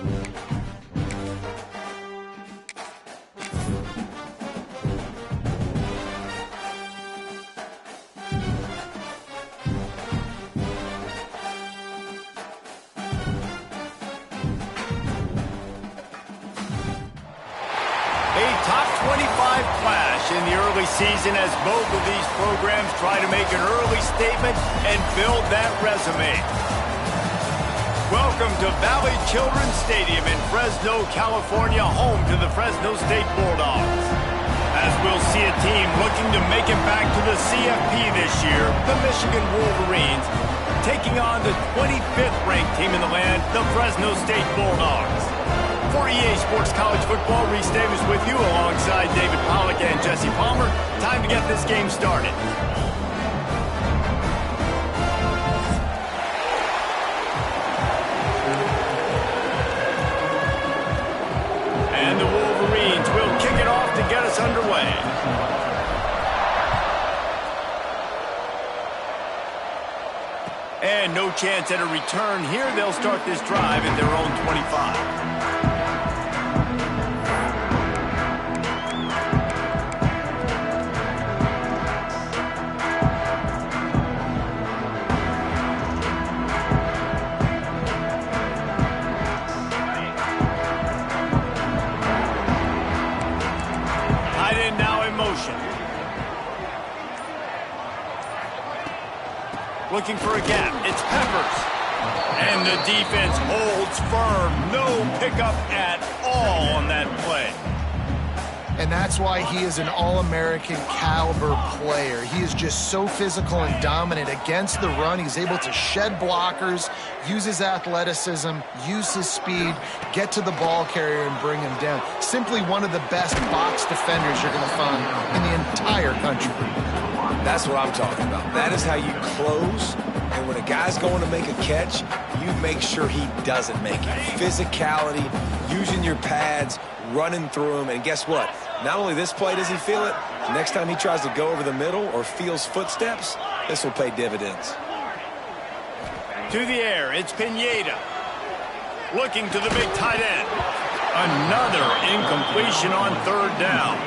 Top 25 clash in the early season as both of these programs try to make an early statement and build that resume. Welcome to Valley Children's Stadium in Fresno, California, home to the Fresno State Bulldogs. As we'll see a team looking to make it back to the CFP this year, the Michigan Wolverines, taking on the 25th ranked team in the land, the Fresno State Bulldogs. For EA Sports College Football, Reese Davis with you alongside David Pollack and Jesse Palmer. Time to get this game started. And the Wolverines will kick it off to get us underway. And no chance at a return here. They'll start this drive at their own 25. Looking for a gap. It's Peppers. And the defense holds firm. No pickup at all on that play. And that's why he is an All-American caliber player. He is just so physical and dominant against the run. He's able to shed blockers, use his athleticism, use his speed, get to the ball carrier and bring him down. Simply one of the best box defenders you're going to find in the entire country. That's what I'm talking about. That is how you close. And when a guy's going to make a catch, you make sure he doesn't make it. Physicality, using your pads, running through him. And guess what? Not only this play does he feel it, next time he tries to go over the middle or feels footsteps, this will pay dividends. To the air, it's Pineda. Looking to the big tight end. Another incompletion on third down.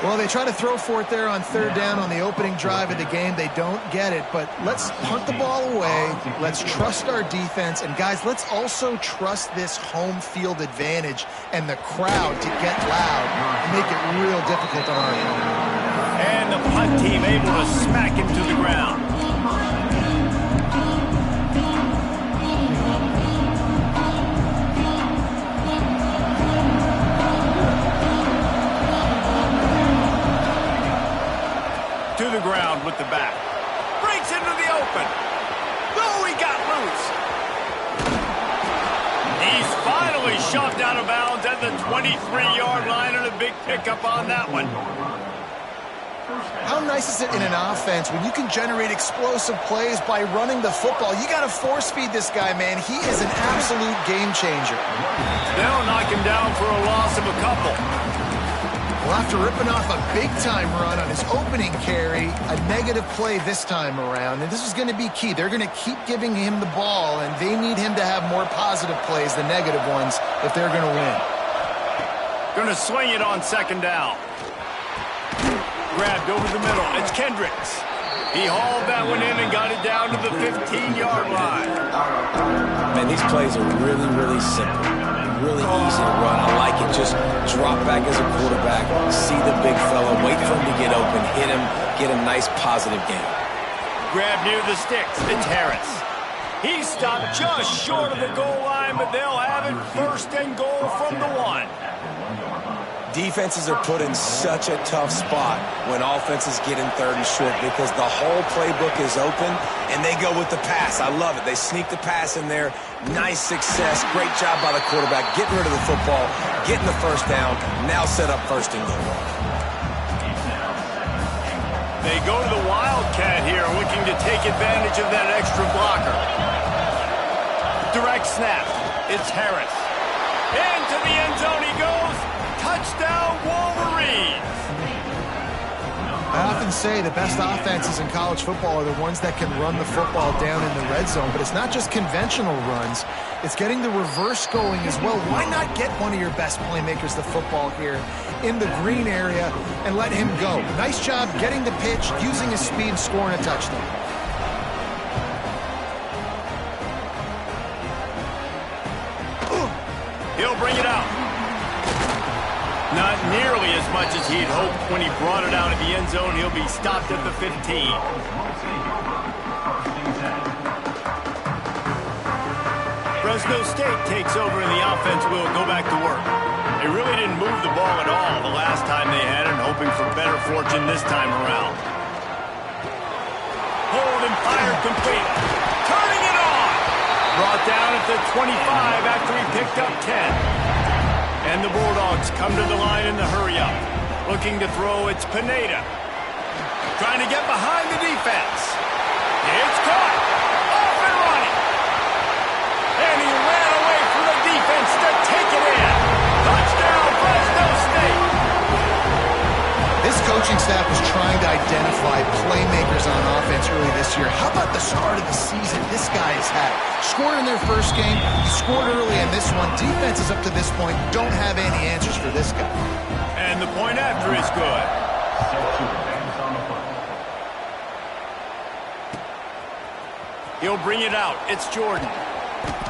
Well, they try to throw for it there on third down on the opening drive of the game. They don't get it, but let's punt the ball away. Let's trust our defense. And, guys, let's also trust this home field advantage and the crowd to get loud and make it real difficult on our opponent. And the punt team able to smack him to the ground. To the ground with the back. Breaks into the open. Oh, he got loose. He's finally shoved out of bounds at the 23-yard line, and a big pickup on that one. How nice is it in an offense when you can generate explosive plays by running the football? You got to force feed this guy, man. He is an absolute game changer. They'll knock him down for a loss of a couple. Well, after ripping off a big-time run on his opening carry, a negative play this time around, and this is going to be key. They're going to keep giving him the ball, and they need him to have more positive plays than negative ones if they're going to win. Going to swing it on second down. Grabbed over the middle. It's Kendricks. He hauled that one in and got it down to the 15-yard line. Man, these plays are really, really simple. Really easy to run. I like it. Just drop back as a quarterback, see the big fella, wait for him to get open, hit him, get a nice positive gain. Grab near the sticks. It's Harris. He stopped just short of the goal line, but they'll have it first and goal from the 1. Defenses are put in such a tough spot when offenses get in third and short because the whole playbook is open and they go with the pass. I love it. They sneak the pass in there. Nice success. Great job by the quarterback getting rid of the football, getting the first down, now set up first and goal. They go to the Wildcat here, looking to take advantage of that extra blocker. Direct snap. It's Harris. Into the end zone he goes. Touchdown, Wolverines. I often say the best offenses in college football are the ones that can run the football down in the red zone, but it's not just conventional runs. It's getting the reverse going as well. Why not get one of your best playmakers the football here in the green area and let him go? Nice job getting the pitch, using his speed, scoring a touchdown. He'll bring it out. Not nearly as much as he'd hoped when he brought it out of the end zone. He'll be stopped at the 15. Fresno State takes over and the offense will go back to work. They really didn't move the ball at all the last time they had it, hoping for better fortune this time around. Hold and fired complete. Turning it on. Brought down at the 25 after he picked up 10. And the Bulldogs come to the line in the hurry-up. Looking to throw, it's Pineda. Trying to get behind the defense. It's caught. Off and running. And he ran away from the defense to take it in. Touchdown, Fresno State. This coaching staff was trying to identify playmakers on offense early this year. How about the start of the season this guy has had? Scored in their first game, he scored early in this one. Defenses up to this point don't have any answers for this guy. And the point after is good. He'll bring it out. It's Jordan.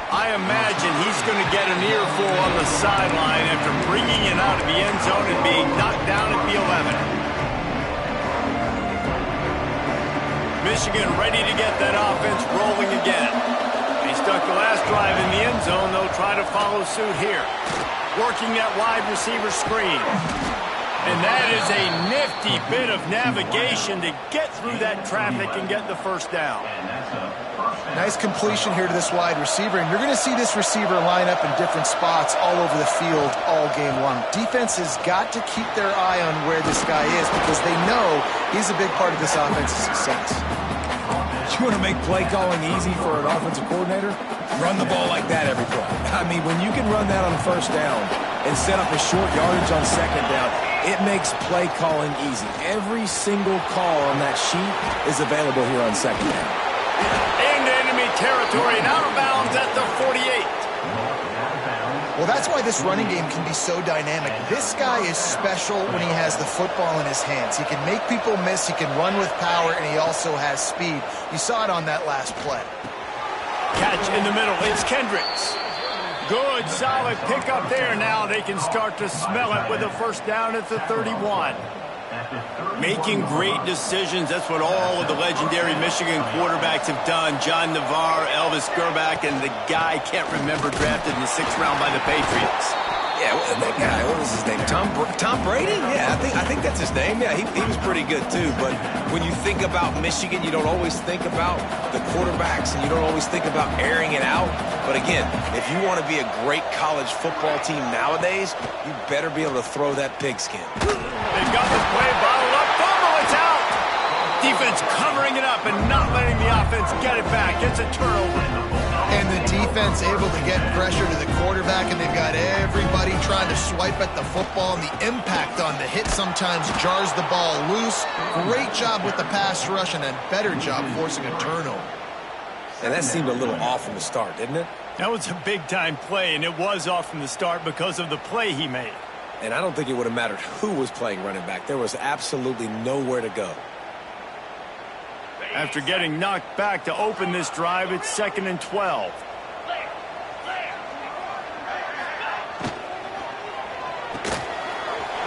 I imagine he's going to get an earful on the sideline after bringing it out of the end zone and being knocked down at the 11. Michigan ready to get that offense rolling again. They stuck the last drive in the end zone. They'll try to follow suit here. Working that wide receiver screen. And that is a nifty bit of navigation to get through that traffic and get the first down. Nice completion here to this wide receiver, and you're going to see this receiver line up in different spots all over the field all game long. Defense has got to keep their eye on where this guy is because they know he's a big part of this offense's success. You want to make play calling easy for an offensive coordinator? Run the ball like that every play. I mean, when you can run that on first down and set up a short yardage on second down, it makes play calling easy. Every single call on that sheet is available here on second down. Into enemy territory and out of bounds at the 48. Well, that's why this running game can be so dynamic. This guy is special when he has the football in his hands. He can make people miss, he can run with power, and he also has speed. You saw it on that last play. Catch in the middle. It's Kendricks. Good, solid pickup there. Now they can start to smell it with a first down at the 31. Making great decisions. That's what all of the legendary Michigan quarterbacks have done. John Navarre, Elvis Gerbach, and the guy can't remember drafted in the 6th round by the Patriots. Yeah, well, that guy, what was his name? Tom Brady? Yeah, I think that's his name. Yeah, he was pretty good too. But when you think about Michigan, you don't always think about the quarterbacks, and you don't always think about airing it out. But again, if you want to be a great college football team nowadays, you better be able to throw that pigskin. They've got the play bottled up. Fumble, it's out. Defense covering it up and not letting the offense get it back. It's a turnover. And the defense able to get pressure to the quarterback, and they've got everybody trying to swipe at the football, and the impact on the hit sometimes jars the ball loose. Great job with the pass rush, and a better job forcing a turnover. And that seemed a little off from the start, didn't it? That was a big-time play, and it was off from the start because of the play he made. And I don't think it would have mattered who was playing running back. There was absolutely nowhere to go. After getting knocked back to open this drive, it's 2nd and 12.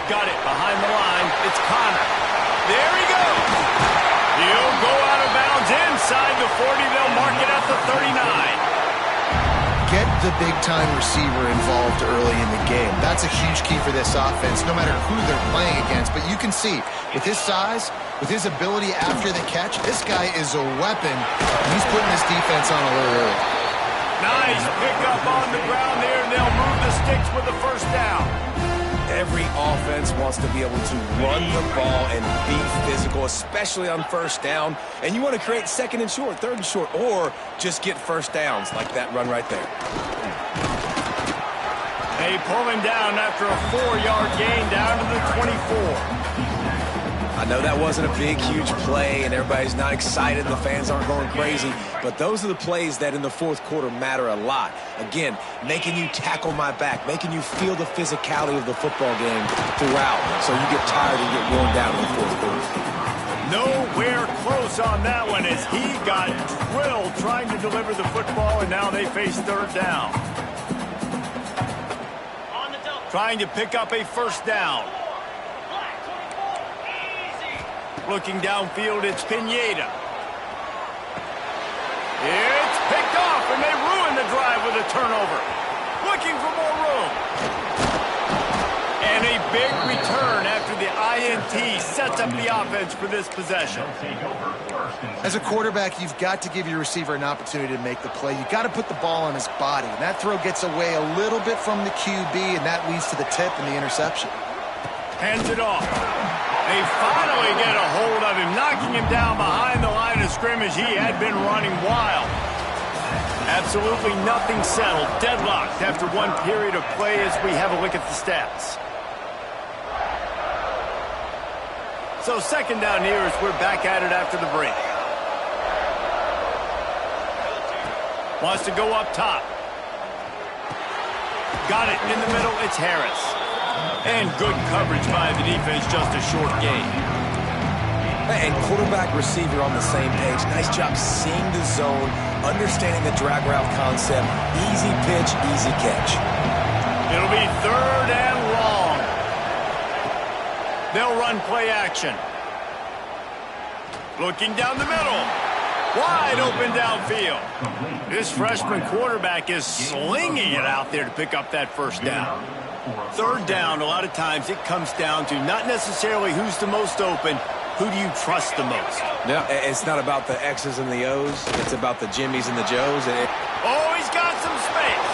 Got it behind the line. It's Connor. There he goes. He'll go out of bounds inside the 40. They'll mark it at the 39. Get the big-time receiver involved early in the game. That's a huge key for this offense, no matter who they're playing against. But you can see, with his size, with his ability after the catch, this guy is a weapon. He's putting his defense on a little early. Nice pickup on the ground there, and they'll move the sticks with the first down. Every offense wants to be able to run the ball and be physical, especially on first down. And you want to create 2nd and short, 3rd and short, or just get first downs like that run right there. They pull him down after a 4-yard gain down to the 24. I know that wasn't a big, huge play, and everybody's not excited, the fans aren't going crazy, but those are the plays that in the fourth quarter matter a lot. Again, making you tackle my back, making you feel the physicality of the football game throughout, so you get tired and get worn down in the fourth quarter. Nowhere close on that one as he got drilled trying to deliver the football, and now they face third down. Trying to pick up a first down. Looking downfield, it's Pineda. It's picked off, and they ruin the drive with a turnover. Looking for more room. And a big return after the INT sets up the offense for this possession. As a quarterback, you've got to give your receiver an opportunity to make the play. You've got to put the ball on his body. And that throw gets away a little bit from the QB, and that leads to the tip and the interception. Hands it off. They finally get a hold of him, knocking him down behind the line of scrimmage. He had been running wild. Absolutely nothing settled. Deadlocked after one period of play as we have a look at the stats. So second down here as we're back at it after the break. Wants to go up top. Got it in the middle. It's Harris. And good coverage by the defense, just a short gain. And quarterback, receiver on the same page. Nice job seeing the zone, understanding the drag route concept. Easy pitch, easy catch. It'll be third and long. They'll run play action. Looking down the middle. Wide open downfield. This freshman quarterback is slinging it out there to pick up that first down. Third down, a lot of times it comes down to not necessarily who's the most open, who do you trust the most? No, it's not about the X's and the O's. It's about the Jimmies and the Joes. Oh, he's got some space.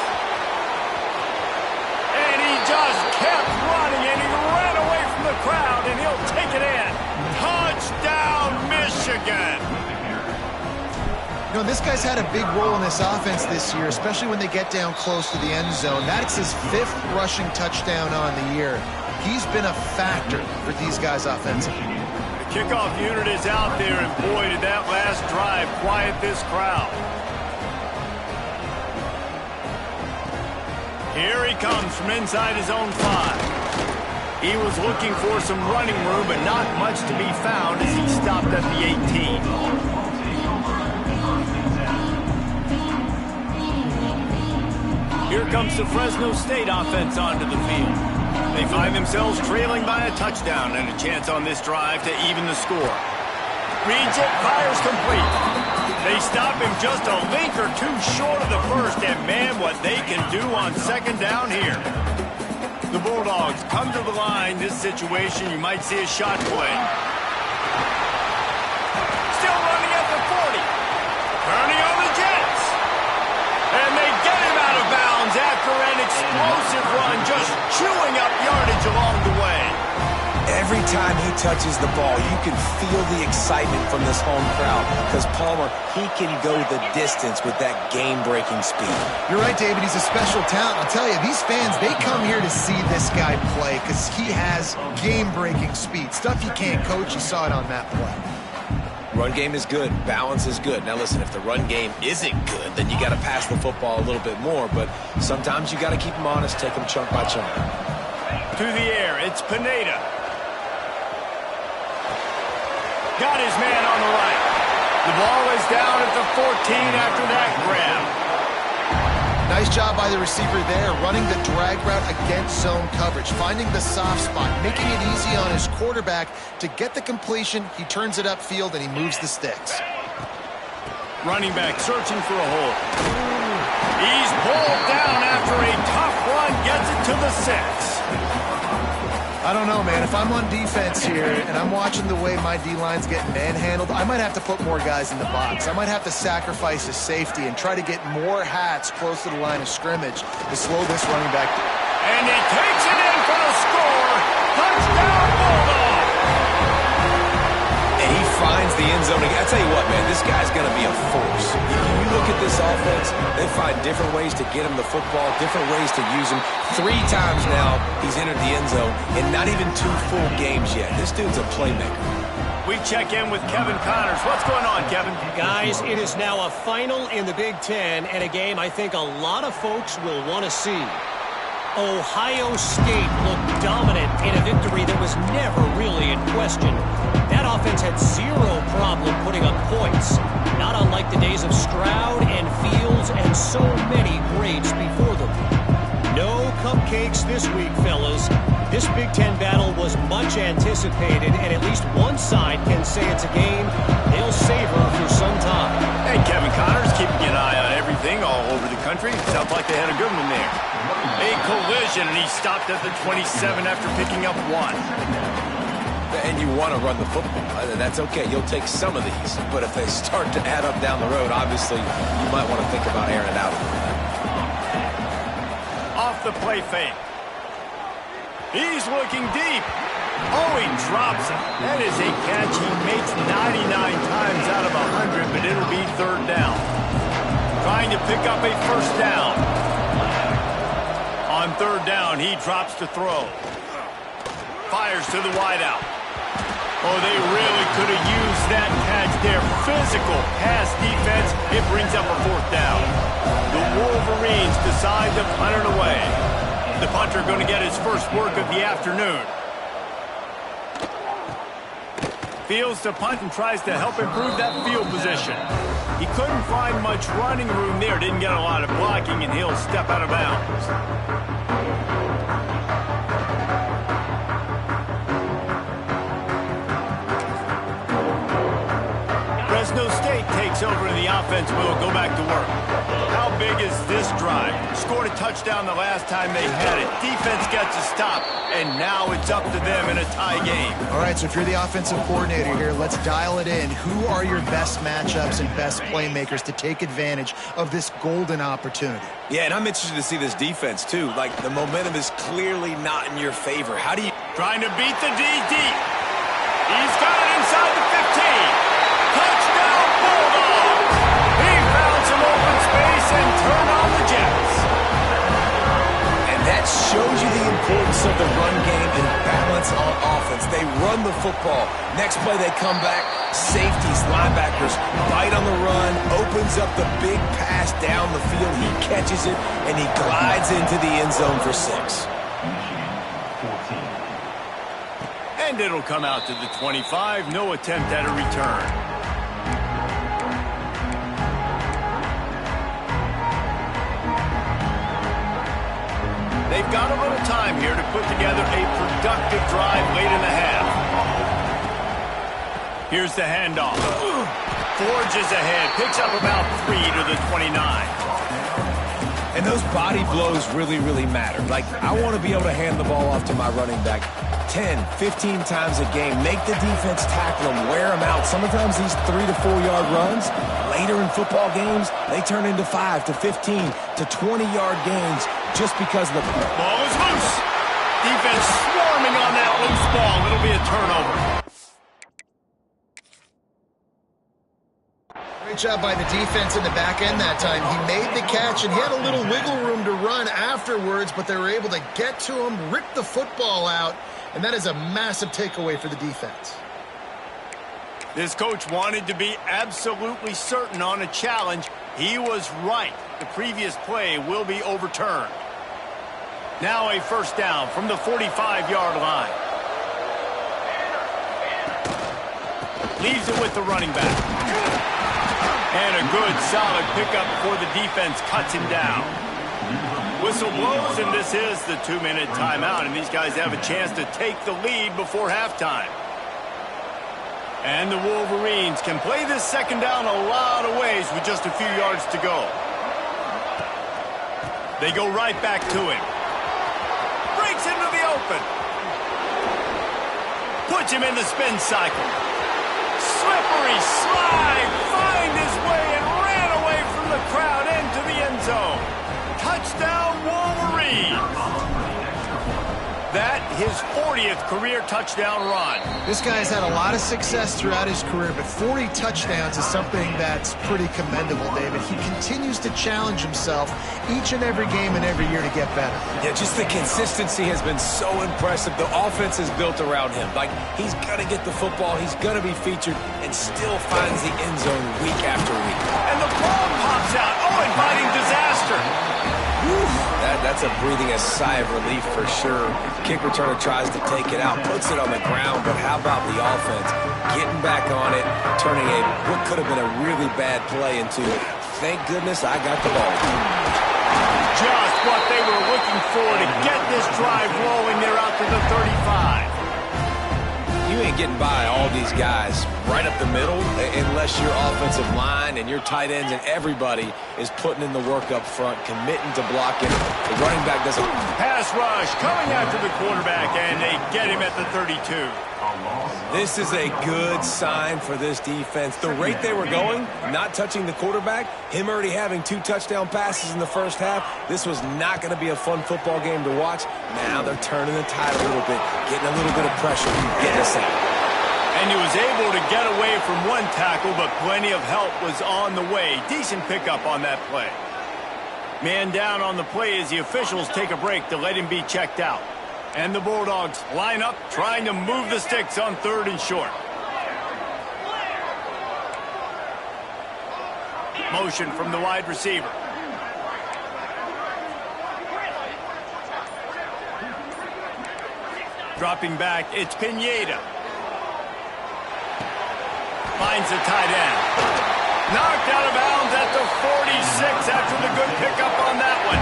And he just kept running, and he ran away from the crowd, and he'll take it in. Touchdown, Michigan. You know, this guy's had a big role in this offense this year, especially when they get down close to the end zone. That's his 5th rushing touchdown on the year. He's been a factor for these guys offensively. The kickoff unit is out there, and boy, did that last drive quiet this crowd. Here he comes from inside his own 5. He was looking for some running room, but not much to be found as he stopped at the 18. Here comes the Fresno State offense onto the field. They find themselves trailing by a touchdown and a chance on this drive to even the score. Reads it, fires complete. They stop him just a link or two short of the first, and man, what they can do on second down here. The Bulldogs come to the line. This situation, you might see a shot play. Still running at the 40. Turning on the Jets. And they get him out of bounds after an explosive run, just chewing up yardage along the way. Every time he touches the ball, you can feel the excitement from this home crowd because Palmer, he can go the distance with that game-breaking speed. You're right, David. He's a special talent. I'll tell you, these fans, they come here to see this guy play because he has game-breaking speed. Stuff you can't coach. You saw it on that play. Run game is good. Balance is good. Now, listen, if the run game isn't good, then you got to pass the football a little bit more. But sometimes you got to keep them honest, take them chunk by chunk. To the air, it's Pineda. Got his man on the right. The ball is down at the 14 after that grab. Nice job by the receiver there, running the drag route against zone coverage, finding the soft spot, making it easy on his quarterback to get the completion. He turns it upfield, and he moves the sticks. Running back searching for a hole. He's pulled down after a tough run, gets it to the 6. I don't know, man. If I'm on defense here and I'm watching the way my D-line's getting manhandled, I might have to put more guys in the box. I might have to sacrifice his safety and try to get more hats close to the line of scrimmage to slow this running back. And he takes it in for the score. Touchdown, Bulldogs! And he finds the end zone. I tell you what, man, this guy's going to be a force. You look at this offense, they find different ways to get him the football, different ways to use him. 3 times now he's entered the end zone, and not even 2 full games yet. This dude's a playmaker. We check in with Kevin Connors. What's going on, Kevin? Guys, it is now a final in the Big Ten, and a game I think a lot of folks will want to see. Ohio State looked dominant in a victory that was never really in question. That offense had 0 problem putting up points, not unlike the days of Stroud and Fields and so many greats before them. No cupcakes this week, fellas. This Big Ten battle was much anticipated, and at least one side can say it's a game they'll savor for some time. Hey, Kevin Connors, keeping an eye on everything all over the country. Sounds like they had a good one there. A collision, and he stopped at the 27 after picking up 1. And you want to run the football. That's okay. You'll take some of these. But if they start to add up down the road, obviously, you might want to think about airing it out a little bit. Off the play fake. He's looking deep. Oh, he drops it. That is a catch he makes 99 times out of 100, but it'll be 3rd down. Trying to pick up a 1st down. On 3rd down, he drops to throw. Fires to the wideout. Oh, they really could have used that catch there. Physical pass defense. It brings up a 4th down. The Wolverines decide to punt it away. The punter going to get his first work of the afternoon. Fields to punt and tries to help improve that field position. He couldn't find much running room there. Didn't get a lot of blocking, and he'll step out of bounds. Fresno State takes over in the offense. We'll go back to work. How big is this drive? Scored a touchdown the last time they had it. Defense gets a stop, and now it's up to them in a tie game. All right, so if you're the offensive coordinator here, let's dial it in. Who are your best matchups and best playmakers to take advantage of this golden opportunity? Yeah, and I'm interested to see this defense, too. Like, the momentum is clearly not in your favor. How do you... Trying to beat the D deep. He's got it inside the 15. Touchdown, Bulldogs! He found some open space and turned on the Jets. And that shows you the importance of the run game and balance on offense. They run the football. Next play, they come back. Safeties, linebackers, bite on the run, opens up the big pass down the field. He catches it, and he glides into the end zone for 6. And it'll come out to the 25. No attempt at a return. They've got a little time here to put together a productive drive late in the half. Here's the handoff. Forges ahead. Picks up about 3 to the 29. And those body blows really, really matter. Like, I want to be able to hand the ball off to my running back 10, 15 times a game. Make the defense tackle them, wear them out. Sometimes these 3 to 4 yard runs, later in football games, they turn into 5 to 15 to 20 yard gains just because the ball is loose. Defense swarming on that loose ball. It'll be a turnover. Great job by the defense in the back end that time. He made the catch, and he had a little wiggle room to run afterwards, but they were able to get to him, rip the football out, and that is a massive takeaway for the defense. This coach wanted to be absolutely certain on a challenge. He was right. The previous play will be overturned. Now a 1st down from the 45-yard line. Leaves it with the running back. And a good, solid pickup before the defense cuts him down. Whistle blows, and this is the 2-minute timeout, and these guys have a chance to take the lead before halftime. And the Wolverines can play this 2nd down a lot of ways with just a few yards to go. They go right back to him. Breaks into the open. Puts him in the spin cycle. Slippery slide, find his way and ran away from the crowd into the end zone. Touchdown, Wolverines. that his 40th career touchdown run. This guy's had a lot of success throughout his career, but 40 touchdowns is something that's pretty commendable, David. He continues to challenge himself each and every game and every year to get better. Yeah, just the consistency has been so impressive. The offense is built around him. Like, he's going to get the football, he's going to be featured, and still finds the end zone week after week. And the ball pops out. Oh, inviting disaster. That's a breathing a sigh of relief for sure. Kick returner tries to take it out, puts it on the ground, but how about the offense getting back on it, turning what could have been a really bad play into, thank goodness I got the ball. Just what they were looking for to get this drive rolling. They're out to the 35. You ain't getting by all these guys right up the middle unless your offensive line and your tight ends and everybody is putting in the work up front, committing to blocking. The running back doesn't. Pass rush coming after the quarterback, and they get him at the 32. This is a good sign for this defense. The rate they were going, not touching the quarterback, him already having 2 touchdown passes in the first half, this was not going to be a fun football game to watch. Now they're turning the tide a little bit, getting a little bit of pressure, getting us out. And he was able to get away from one tackle, but plenty of help was on the way. Decent pickup on that play. Man down on the play as the officials take a break to let him be checked out. And the Bulldogs line up, trying to move the sticks on 3rd and short. Motion from the wide receiver. Dropping back, it's Pineda. Finds the tight end. Knocked out of bounds at the 46 after the good pickup on that one.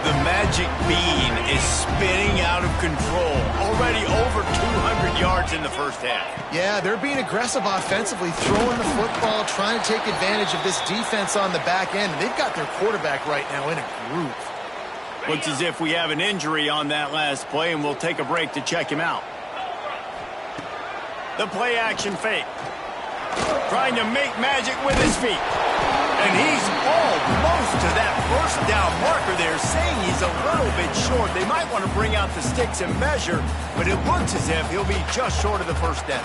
The magic bean is spinning out of control. Already over 200 yards in the first half. Yeah, they're being aggressive offensively, throwing the football, trying to take advantage of this defense on the back end. They've got their quarterback right now in a groove. Looks as if we have an injury on that last play, and we'll take a break to check him out. The play action fake. Trying to make magic with his feet. And he's almost to that first down marker there, saying he's a little bit short. They might want to bring out the sticks and measure, but it looks as if he'll be just short of the first down.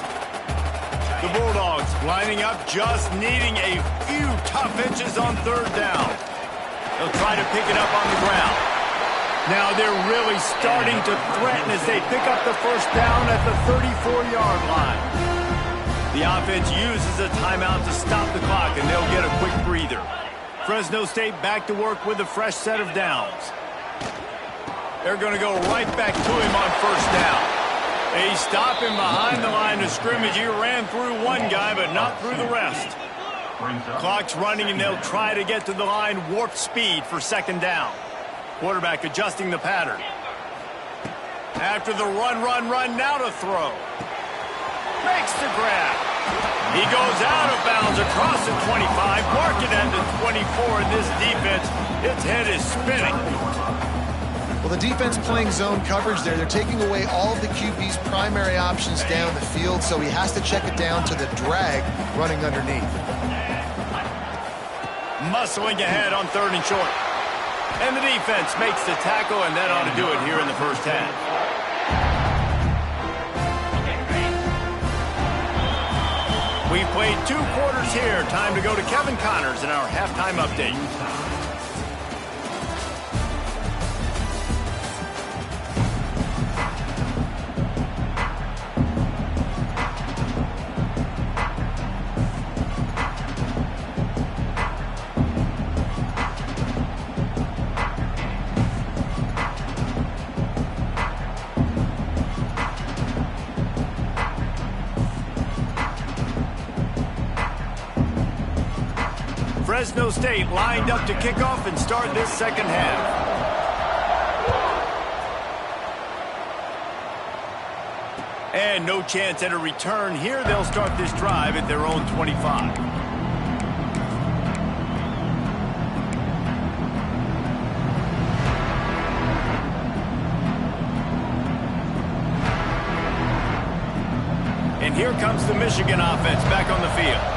The Bulldogs lining up, just needing a few tough inches on 3rd down. They'll try to pick it up on the ground. Now they're really starting to threaten as they pick up the first down at the 34-yard line. The offense uses a timeout to stop the clock, and they'll get a quick breather. Fresno State back to work with a fresh set of downs. They're going to go right back to him on 1st down. They stop him behind the line of scrimmage. He ran through one guy, but not through the rest. Clock's running, and they'll try to get to the line warp speed for 2nd down. Quarterback adjusting the pattern. After the run, now to throw. Makes the grab. He goes out of bounds across the 25, marking at the 24 in this defense. Its head is spinning. Well, the defense playing zone coverage there. They're taking away all of the QB's primary options down the field, so he has to check it down to the drag running underneath. Muscling ahead on 3rd and short. And the defense makes the tackle, and that ought to do it here in the first half. We've played 2 quarters here. Time to go to Kevin Connors in our halftime update. Fresno State lined up to kick off and start this second half. And no chance at a return here. They'll start this drive at their own 25. And here comes the Michigan offense back on the field.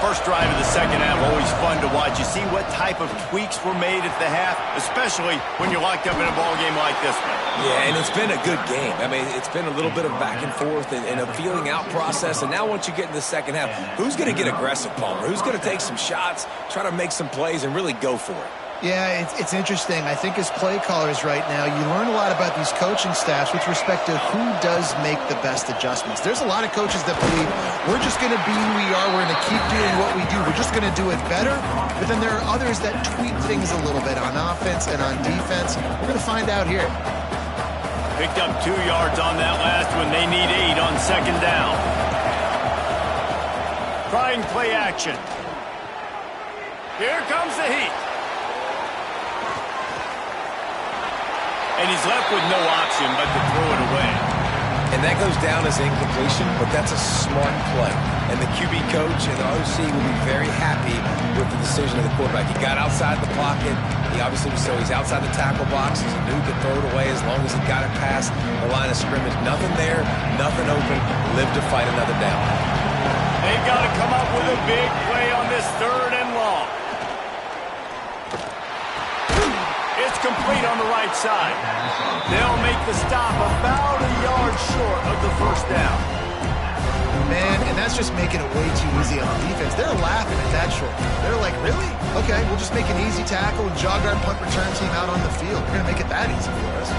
First drive of the second half, always fun to watch. You see what type of tweaks were made at the half, especially when you're locked up in a ball game like this one. Yeah, and it's been a good game. I mean, it's been a little bit of back and forth and a feeling out process. And now once you get in the second half, who's going to get aggressive, Palmer? Who's going to take some shots, try to make some plays, and really go for it? Yeah, it's interesting. I think as play callers right now, you learn a lot about these coaching staffs with respect to who does make the best adjustments. There's a lot of coaches that believe we're just going to be who we are. We're going to keep doing what we do. We're just going to do it better. But then there are others that tweak things a little bit on offense and on defense. We're going to find out here. Picked up 2 yards on that last one. They need 8 on second down. Trying play action. Here comes the heat. And he's left with no option but to throw it away. And that goes down as incompletion, but that's a smart play. And the QB coach and the OC will be very happy with the decision of the quarterback. He got outside the pocket. He obviously he's outside the tackle box. He knew he could throw it away as long as he got it past the line of scrimmage. Nothing there, nothing open. Live to fight another down. They've got to come up with a big play on this 3rd and long. It's complete on the right side. They'll make the stop about a yard short of the first down. Man, and that's just making it way too easy on the defense. They're laughing at that short. They're like, really? Okay, we'll just make an easy tackle and jog our punt return team out on the field. We're going to make it that easy for us.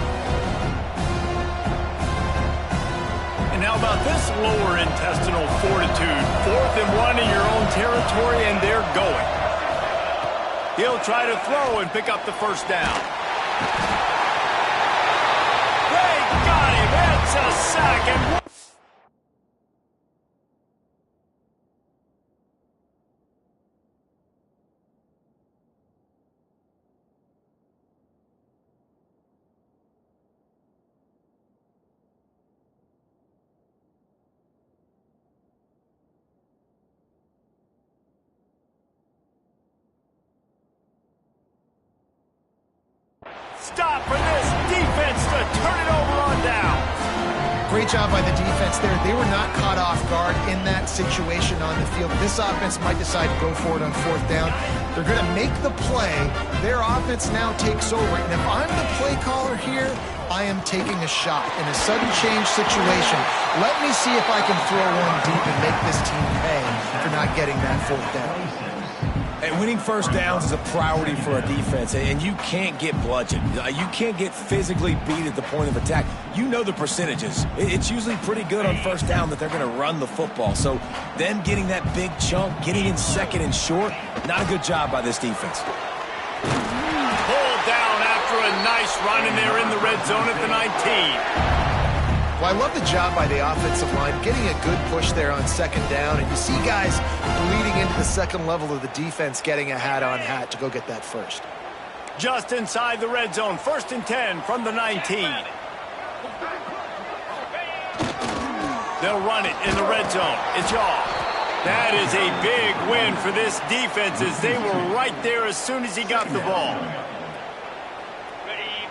And how about this lower intestinal fortitude? 4th and 1 in your own territory, and they're going. He'll try to throw and pick up the first down. They got him. It's a sack. And stop for this defense to turn it over on down. Great job by the defense there. They were not caught off guard in that situation on the field. This offense might decide to go for it on 4th down. They're going to make the play. Their offense now takes over. And if I'm the play caller here, I am taking a shot in a sudden change situation. Let me see if I can throw one deep and make this team pay for not getting that 4th down. And winning first downs is a priority for a defense, and you can't get bludgeoned. You can't get physically beat at the point of attack. You know the percentages. It's usually pretty good on first down that they're going to run the football. So them getting that big chunk, getting in 2nd and short, not a good job by this defense. Pulled down after a nice run, and they're in the red zone at the 19. Well, I love the job by the offensive line, getting a good push there on 2nd down. And you see guys bleeding into the 2nd level of the defense getting a hat-on-hat to go get that first. Just inside the red zone, 1st and 10 from the 19. They'll run it in the red zone. It's off. That is a big win for this defense as they were right there as soon as he got the ball.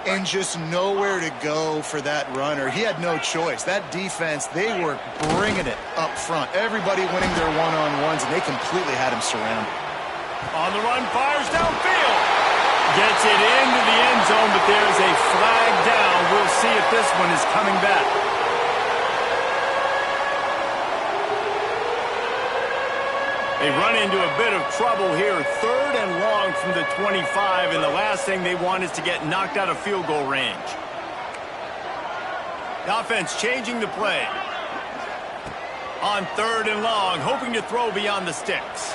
And just nowhere to go for that runner. He had no choice. That defense, they were bringing it up front. Everybody winning their one-on-ones, and they completely had him surrounded. On the run, fires downfield. Gets it into the end zone, but there's a flag down. We'll see if this one is coming back. They run into a bit of trouble here. 3rd and long from the 25, and the last thing they want is to get knocked out of field goal range. The offense changing the play. On 3rd and long, hoping to throw beyond the sticks.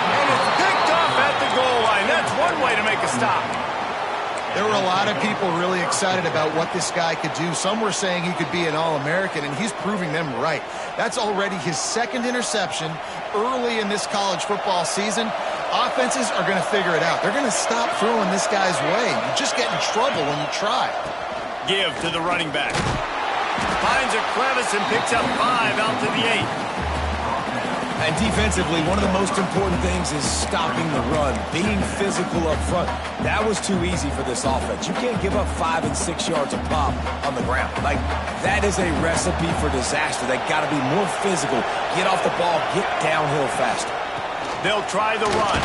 And it's picked off at the goal line. That's one way to make a stop. There were a lot of people really excited about what this guy could do. Some were saying he could be an All-American, and he's proving them right. That's already his 2nd interception early in this college football season. Offenses are going to figure it out. They're going to stop throwing this guy's way. You just get in trouble when you try. Give to the running back. Finds a crevice and picks up 5 out to the 8. And defensively, one of the most important things is stopping the run, being physical up front. That was too easy for this offense. You can't give up 5 and 6 yards a pop on the ground. Like, that is a recipe for disaster. They got to be more physical, get off the ball, get downhill faster. They'll try the run.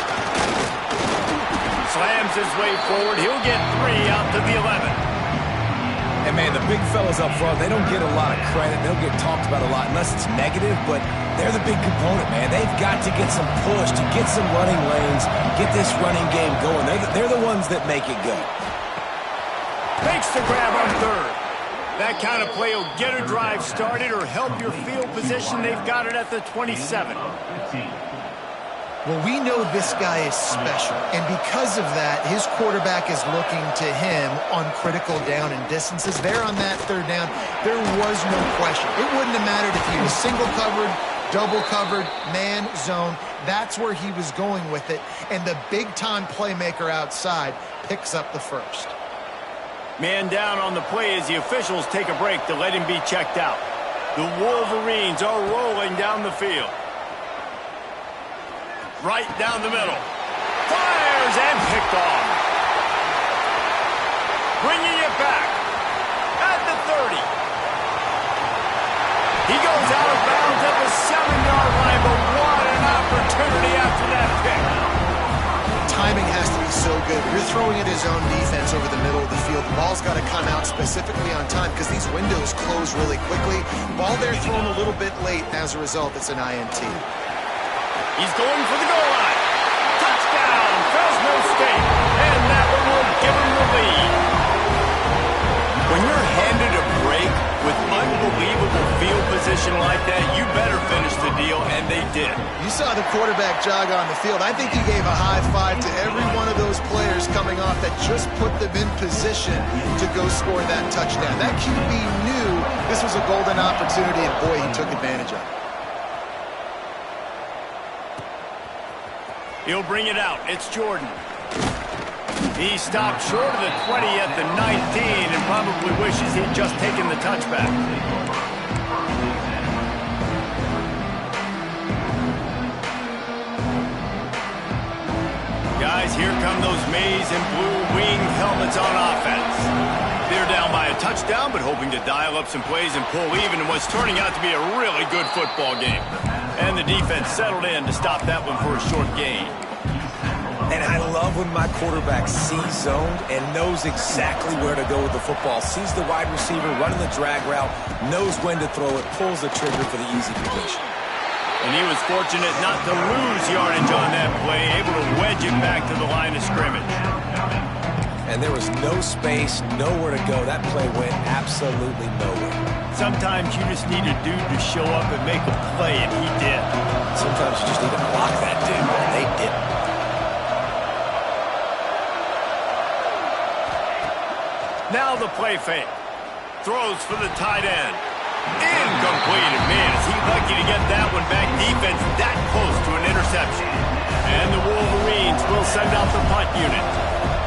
Slams his way forward. He'll get 3 out to the 11. And, man, the big fellas up front, they don't get a lot of credit. They'll get talked about a lot unless it's negative, but they're the big component, man. They've got to get some push, to get some running lanes, get this running game going. They're the ones that make it go. Makes the grab on 3rd. That kind of play will get a drive started or help your field position. They've got it at the 27. Well, we know this guy is special, and because of that, his quarterback is looking to him on critical down and distances. There on that 3rd down, there was no question. It wouldn't have mattered if he was single covered, double covered, man, zone. That's where he was going with it, and the big-time playmaker outside picks up the 1st. Man down on the play as the officials take a break to let him be checked out. The Wolverines are rolling down the field. Right down the middle. Fires and picked off. Bringing it back at the 30. He goes out of bounds at the 7-yard line, but what an opportunity after that pick. Timing has to be so good. You're throwing at his own defense over the middle of the field. The ball's got to come out specifically on time because these windows close really quickly. Ball there thrown a little bit late. As a result, it's an INT. He's going for the goal line. Touchdown, Fresno State. And that one will give him the lead. When you're handed a break with unbelievable field position like that, you better finish the deal, and they did. You saw the quarterback jog on the field. I think he gave a high five to every one of those players coming off that just put them in position to go score that touchdown. That QB knew this was a golden opportunity, and boy, he took advantage of it. He'll bring it out. It's Jordan. He stopped short of the 20 at the 19 and probably wishes he'd just taken the touchback. Guys, here come those maize and blue wing helmets on offense. They're down by a touchdown, but hoping to dial up some plays and pull even in what's turning out to be a really good football game. And the defense settled in to stop that one for a short gain. And I love when my quarterback sees zoned and knows exactly where to go with the football. Sees the wide receiver running the drag route, knows when to throw it, pulls the trigger for the easy completion. And he was fortunate not to lose yardage on that play, able to wedge it back to the line of scrimmage. And there was no space, nowhere to go. That play went absolutely nowhere. Sometimes you just need a dude to show up and make a play, and he did. Sometimes you just need to block that dude, and they didn't. Now the play fake. Throws for the tight end. Incomplete. And man, is he lucky to get that one back. Defense that close to an interception. And the Wolverines will send out the punt unit.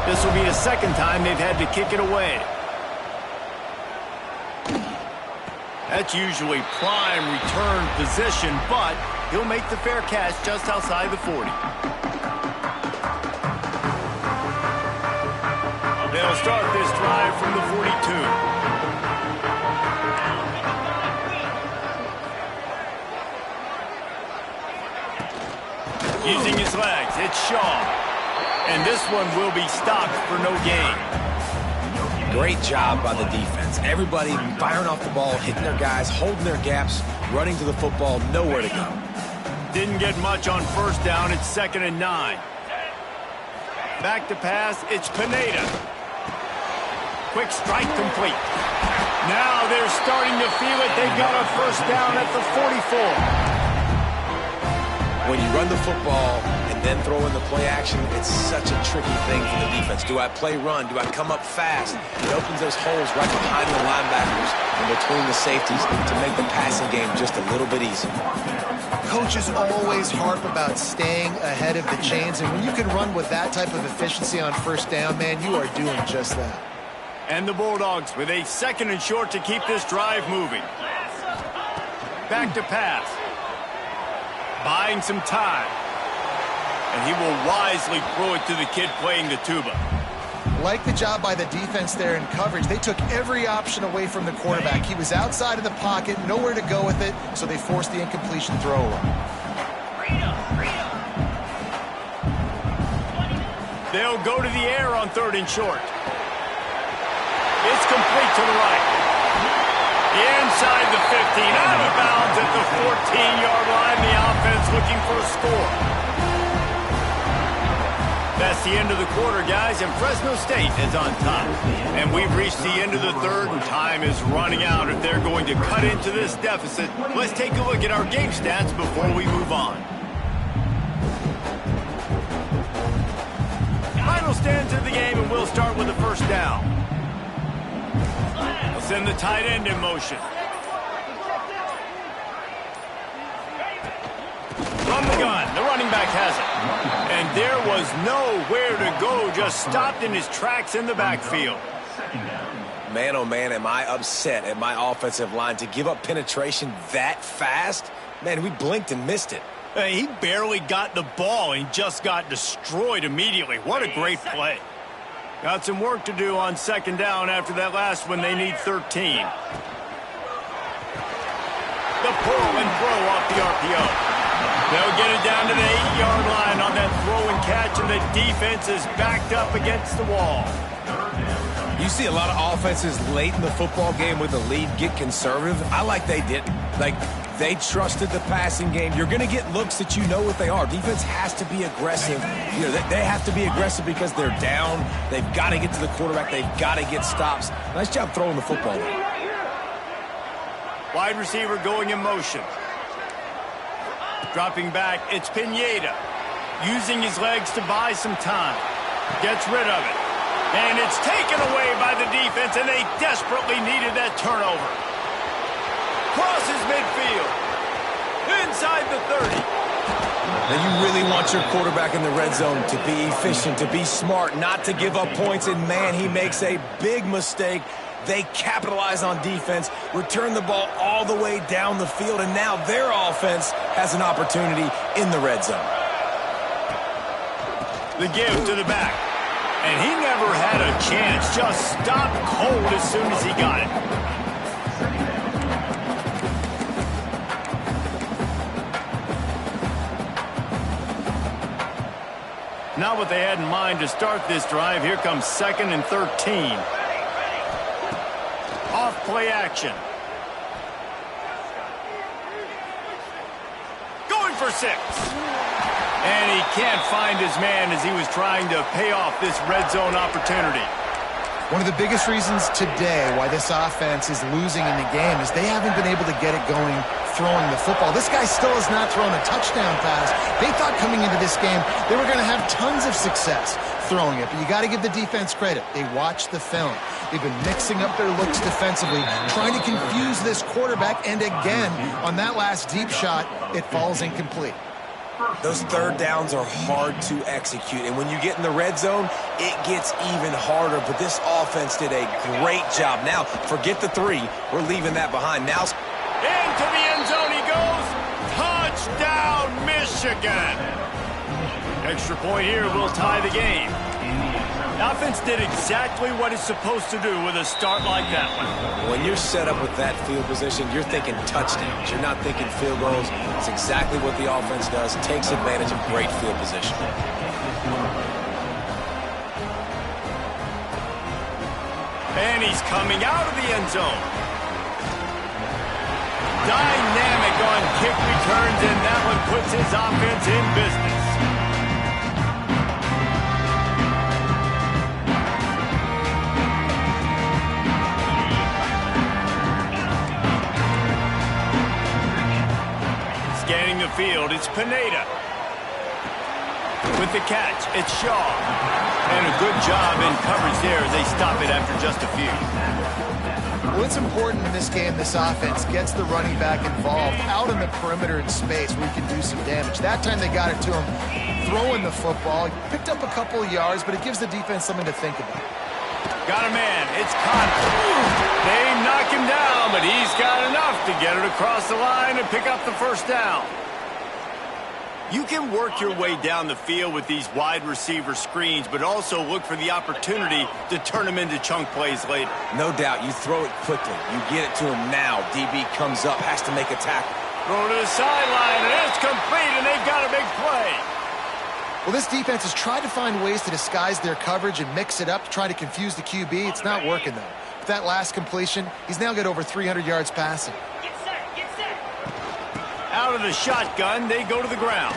This will be the 2nd time they've had to kick it away. That's usually prime return position, but he'll make the fair catch just outside the 40. They'll start this drive from the 42. Using his legs, it's Shaw. And this one will be stopped for no gain. Great job by the defense. Everybody firing off the ball, hitting their guys, holding their gaps, running to the football, nowhere to go. Didn't get much on 1st down. It's 2nd and 9. Back to pass. It's Pineda. Quick strike complete. Now they're starting to feel it. They've got a 1st down at the 44. When you run the football and then throw in the play action, it's such a tricky thing for the defense. Do I play run? Do I come up fast? It opens those holes right behind the linebackers and between the safeties to make the passing game just a little bit easier. Coaches always harp about staying ahead of the chains, and when you can run with that type of efficiency on 1st down, man, you are doing just that. And the Bulldogs with a 2nd and short to keep this drive moving. Back to pass. buying some time. And he will wisely throw it to the kid playing the tuba. Like the job by the defense there in coverage. They took every option away from the quarterback. He was outside of the pocket, nowhere to go with it, so they forced the incompletion throw away. They'll go to the air on 3rd and short. It's complete to the right. Inside the 15, out of bounds at the 14-yard line. The offense looking for a score. That's the end of the quarter, guys, and Fresno State is on top. And we've reached the end of the 3rd, and time is running out if they're going to cut into this deficit. Let's take a look at our game stats before we move on. Final stands of the game, and we'll start with the first down. We'll send the tight end in motion. From the gun, the running back has it. And there was nowhere to go, just stopped in his tracks in the backfield. Man, oh man, am I upset at my offensive line to give up penetration that fast? Man, we blinked and missed it. He barely got the ball and just got destroyed immediately. What a great play. Got some work to do on 2nd down after that last one. They need 13. The pull and throw off the RPO. They'll get it down to the 8-yard line on that throw and catch, and the defense is backed up against the wall. You see a lot of offenses late in the football game with the lead get conservative. I like they didn't. Like, they trusted the passing game. You're going to get looks that you know what they are. Defense has to be aggressive. You know, they have to be aggressive because they're down. They've got to get to the quarterback. They've got to get stops. Nice job throwing the football. Wide receiver going in motion. Dropping back, it's Pineda. Using his legs to buy some time. Gets rid of it. And it's taken away by the defense, and they desperately needed that turnover. Crosses midfield. Inside the 30. Now you really want your quarterback in the red zone to be efficient, to be smart, not to give up points. And, man, he makes a big mistake. They capitalize on defense, return the ball all the way down the field, and now their offense has an opportunity in the red zone. The give to the back. And he never had a chance. Just stopped cold as soon as he got it. Not what they had in mind to start this drive. Here comes 2nd and 13. Off play action. Going for 6. And he can't find his man as he was trying to pay off this red zone opportunity. One of the biggest reasons today why this offense is losing in the game is they haven't been able to get it going throwing the football. This guy still has not thrown a touchdown pass. They thought coming into this game they were going to have tons of success throwing it, but you got to give the defense credit. They watched the film. They've been mixing up their looks defensively, trying to confuse this quarterback, and again, on that last deep shot, it falls incomplete. Those 3rd downs are hard to execute, and when you get in the red zone, it gets even harder, but this offense did a great job. Now, forget the 3. We're leaving that behind. Now, into the end zone he goes. Touchdown, Michigan. Extra point here will tie the game. The offense did exactly what it's supposed to do with a start like that one. When you're set up with that field position, you're thinking touchdowns. You're not thinking field goals. It's exactly what the offense does. Takes advantage of great field position. And he's coming out of the end zone. Dynamic on kick returns, and that one puts his offense in business. Scanning the field, it's Pineda. With the catch, it's Shaw. And a good job in coverage there as they stop it after just a few. Well, it's important in this game this offense gets the running back involved out in the perimeter in space where he can do some damage. That time they got it to him throwing the football. He picked up a couple of yards, but it gives the defense something to think about. Got a man. It's Conner. They knock him down, but he's got enough to get it across the line and pick up the first down. You can work your way down the field with these wide receiver screens, but also look for the opportunity to turn them into chunk plays later. No doubt, you throw it quickly. You get it to him now. DB comes up, has to make a tackle. Throw to the sideline, and it's complete, and they've got a big play. Well, this defense has tried to find ways to disguise their coverage and mix it up to try to confuse the QB. It's not working, though. With that last completion, he's now got over 300 yards passing. Out of the shotgun, they go to the ground.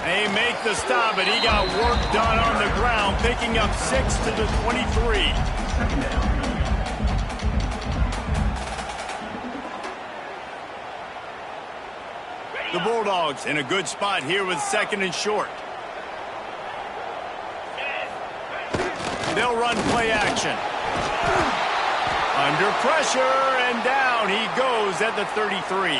They make the stop, and he got work done on the ground, picking up 6 to the 23. The Bulldogs in a good spot here with 2nd and short. They'll run play action. Under pressure, and down he goes at the 33.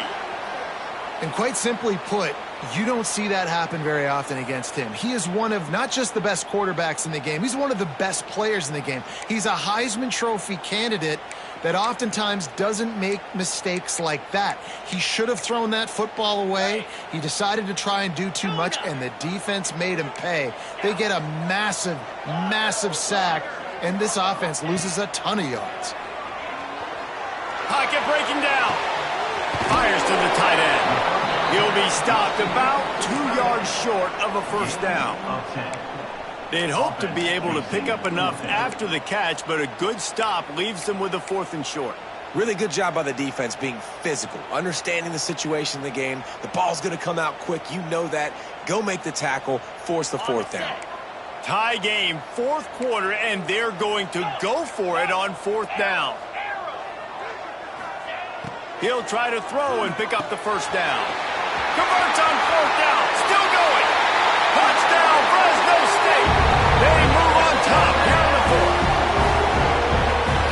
And quite simply put, you don't see that happen very often against him. He is one of not just the best quarterbacks in the game, he's one of the best players in the game. He's a Heisman Trophy candidate that oftentimes doesn't make mistakes like that. He should have thrown that football away. He decided to try and do too much, and the defense made him pay. They get a massive, massive sack, and this offense loses a ton of yards. Pocket breaking down. Fires to the tight end. He'll be stopped about 2 yards short of a first down. They'd hope to be able to pick up enough after the catch, but a good stop leaves them with a 4th and short. Really good job by the defense being physical, understanding the situation in the game. The ball's going to come out quick. You know that. Go make the tackle, force the 4th down. Tie game, 4th quarter, and they're going to go for it on 4th down. He'll try to throw and pick up the first down. Converts on 4th down. Still going. Touchdown, Fresno State. They move on top here in the 4th.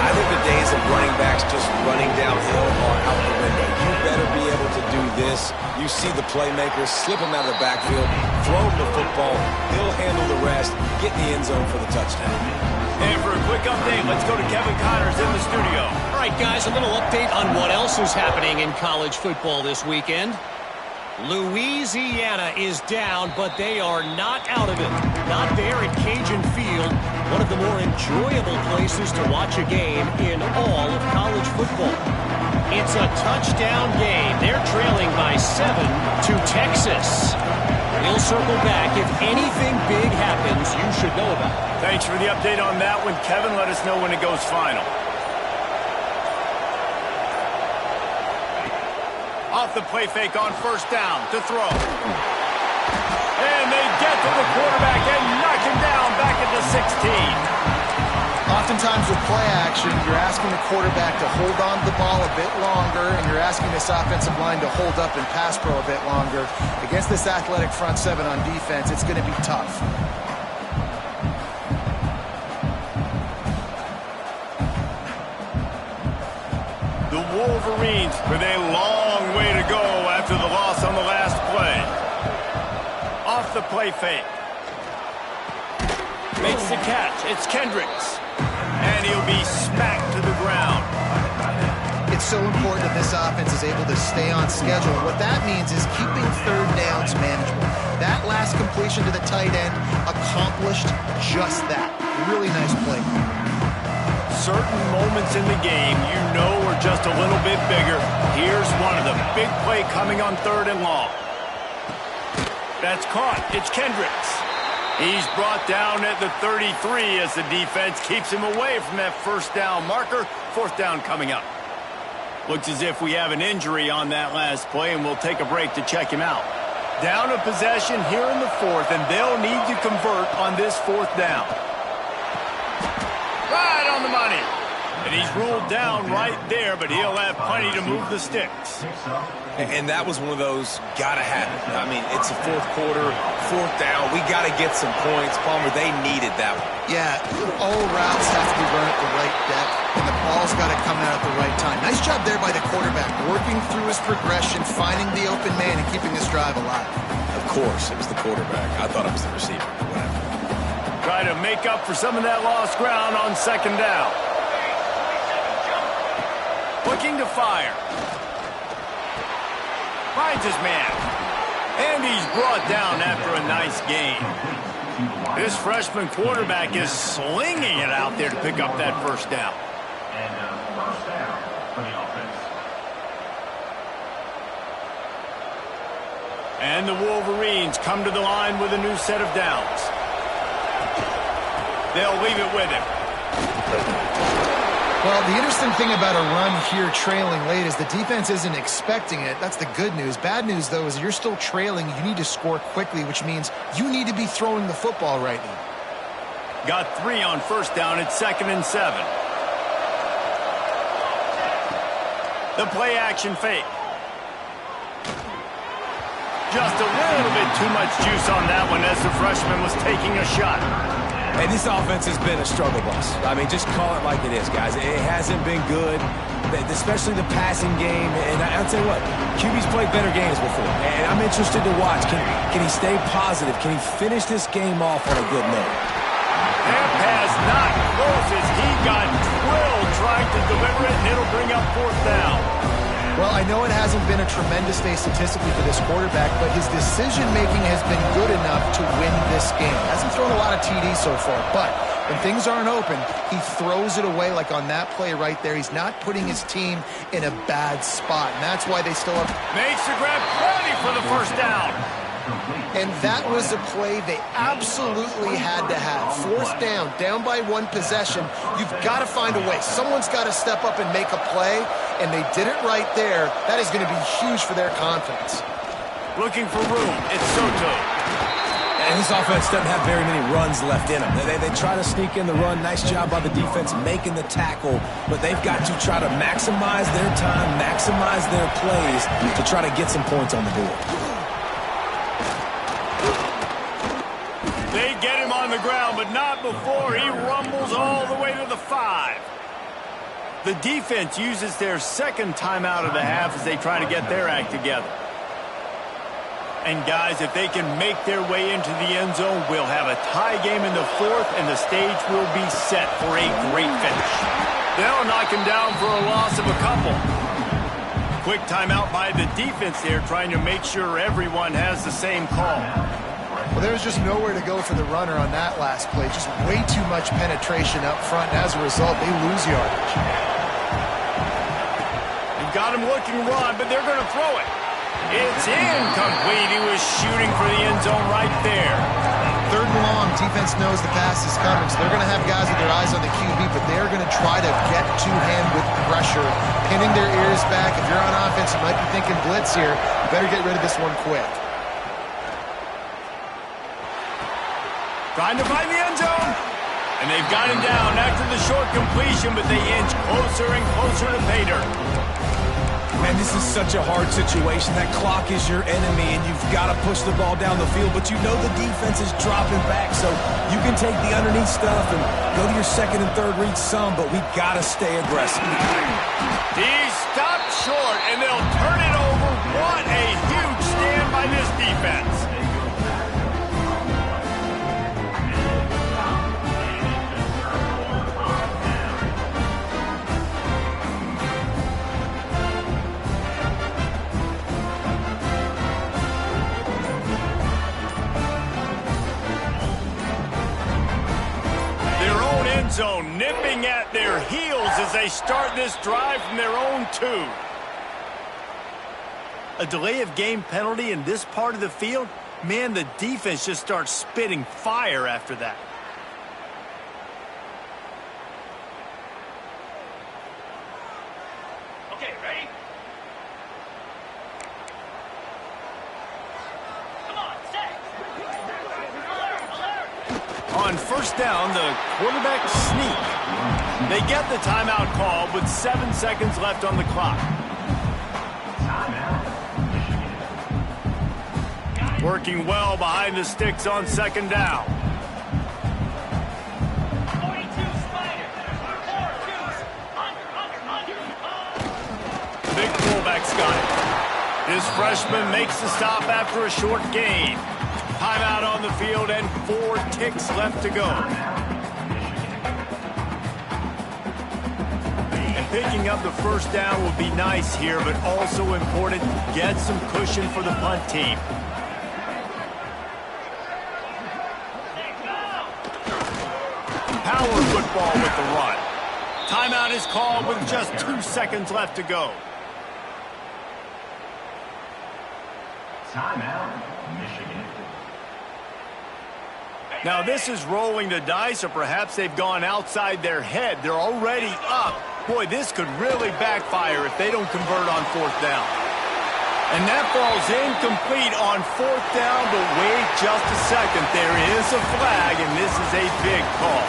I think the days of running backs just running downhill are out the window. You better be able to do this. You see the playmakers, slip him out of the backfield, throw him the football. He'll handle the rest, get in the end zone for the touchdown. And for a quick update, let's go to Kevin Connors in the studio. All right, guys, a little update on what else is happening in college football this weekend. Louisiana is down, but they are not out of it. Not there at Cajun Field, one of the more enjoyable places to watch a game in all of college football. It's a touchdown game. They're trailing by 7 to Texas. We'll circle back. If anything big happens, you should know about it. Thanks for the update on that one, Kevin. Let us know when it goes final. Off the play fake on first down to throw. And they get to the quarterback and knock him down back at the 16. Oftentimes with play action, you're asking the quarterback to hold on to the ball a bit longer, and you're asking this offensive line to hold up and pass pro a bit longer. Against this athletic front 7 on defense, it's going to be tough. The Wolverines with a long way to go after the loss on the last play. Off the play fake. Makes the catch. It's Kendricks. And he'll be smacked to the ground. It's so important that this offense is able to stay on schedule. What that means is keeping 3rd downs manageable. That last completion to the tight end accomplished just that. Really nice play. Certain moments in the game you know are just a little bit bigger. Here's one of them. Big play coming on 3rd and long. That's caught. It's Kendricks. He's brought down at the 33 as the defense keeps him away from that first down marker. 4th down coming up. Looks as if we have an injury on that last play, and we'll take a break to check him out. Down a possession here in the 4th, and they'll need to convert on this 4th down. Right on the money. And he's ruled down right there, but he'll have plenty to move the sticks. And that was one of those gotta have it. I mean, it's a 4th quarter, 4th down. We gotta get some points. Palmer, they needed that one. Yeah, all routes have to be run at the right depth, and the ball's got to come out at the right time. Nice job there by the quarterback, working through his progression, finding the open man, and keeping this drive alive. Of course, it was the quarterback. I thought it was the receiver. Whatever. Try to make up for some of that lost ground on 2nd down. Looking to fire. Finds his man. And he's brought down after a nice gain. This freshman quarterback is slinging it out there to pick up that first down. First down for the offense. And the Wolverines come to the line with a new set of downs. They'll leave it with him. Well, the interesting thing about a run here trailing late is the defense isn't expecting it. That's the good news. Bad news, though, is you're still trailing. You need to score quickly, which means you need to be throwing the football right now. Got 3 on first down at 2nd and 7. The play action fake. Just a little bit too much juice on that one as the freshman was taking a shot. And this offense has been a struggle bus. I mean, just call it like it is, guys. It hasn't been good, especially the passing game. And I'll tell you what, QB's played better games before. And I'm interested to watch. Can he stay positive? Can he finish this game off on a good note? That pass not close as he got drilled trying to deliver it, and it'll bring up 4th down. Well, I know it hasn't been a tremendous day statistically for this quarterback, but his decision-making has been good enough to win this game. Hasn't thrown a lot of TDs so far, but when things aren't open, he throws it away like on that play right there. He's not putting his team in a bad spot, and that's why they still have... Makes the grab, ready for the first down. And that was a play they absolutely had to have. 4th down by 1 possession. You've got to find a way. Someone's got to step up and make a play, and they did it right there. That is going to be huge for their confidence. Looking for room. It's Soto. And this offense doesn't have very many runs left in them. They try to sneak in the run. Nice job by the defense making the tackle, but they've got to try to maximize their time, maximize their plays to try to get some points on the board. They get him on the ground, but not before he rumbles all the way to the 5. The defense uses their 2nd timeout of the half as they try to get their act together. And guys, if they can make their way into the end zone, we'll have a tie game in the 4th, and the stage will be set for a great finish. They'll knock him down for a loss of a couple. Quick timeout by the defense there, trying to make sure everyone has the same call. Well, there's just nowhere to go for the runner on that last play. Just way too much penetration up front, and as a result, they lose yardage. You've got him looking run, but they're going to throw it. It's incomplete. He was shooting for the end zone right there. 3rd and long, defense knows the pass is coming, so they're going to have guys with their eyes on the QB, but they're going to try to get to him with pressure, pinning their ears back. If you're on offense, you might be thinking blitz here. You better get rid of this one quick. Trying to find the end zone. And they've got him down after the short completion, but they inch closer and closer to pay dirt. Man, this is such a hard situation. That clock is your enemy, and you've got to push the ball down the field, but you know the defense is dropping back, so you can take the underneath stuff and go to your 2nd and 3rd read some, but we've got to stay aggressive. He stopped short, and they'll turn it over. What a huge stand by this defense. Zone nipping at their heels as they start this drive from their own 2. A delay of game penalty in this part of the field? Man, the defense just starts spitting fire after that. Okay, ready? Come on, stay. On first down, the quarterback sneak. They get the timeout call with 7 seconds left on the clock. Working well behind the sticks on 2nd down. 42 Spider. 4-2. Under. Big fullback's got it. This freshman makes the stop after a short gain. Timeout on the field and 4 ticks left to go. And picking up the first down will be nice here, but also important, get some cushion for the punt team. power football with the run. Timeout is called with just 2 seconds left to go. Timeout, Michigan. Now this is rolling the dice, or perhaps they've gone outside their head. They're already up. Boy, this could really backfire if they don't convert on 4th down. And that falls incomplete on 4th down, but wait just a second. There is a flag, and this is a big call.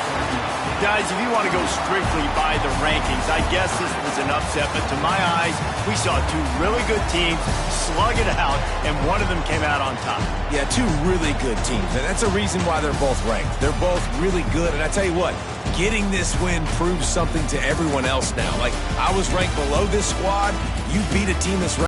Guys, if you want to go strictly by the rankings, I guess this was an upset, but to my eyes, we saw 2 really good teams slug it out, and one of them came out on top. Yeah, 2 really good teams, and that's a reason why they're both ranked. They're both really good, and I tell you what, getting this win proves something to everyone else now. Like, I was ranked below this squad. You beat a team that's ranked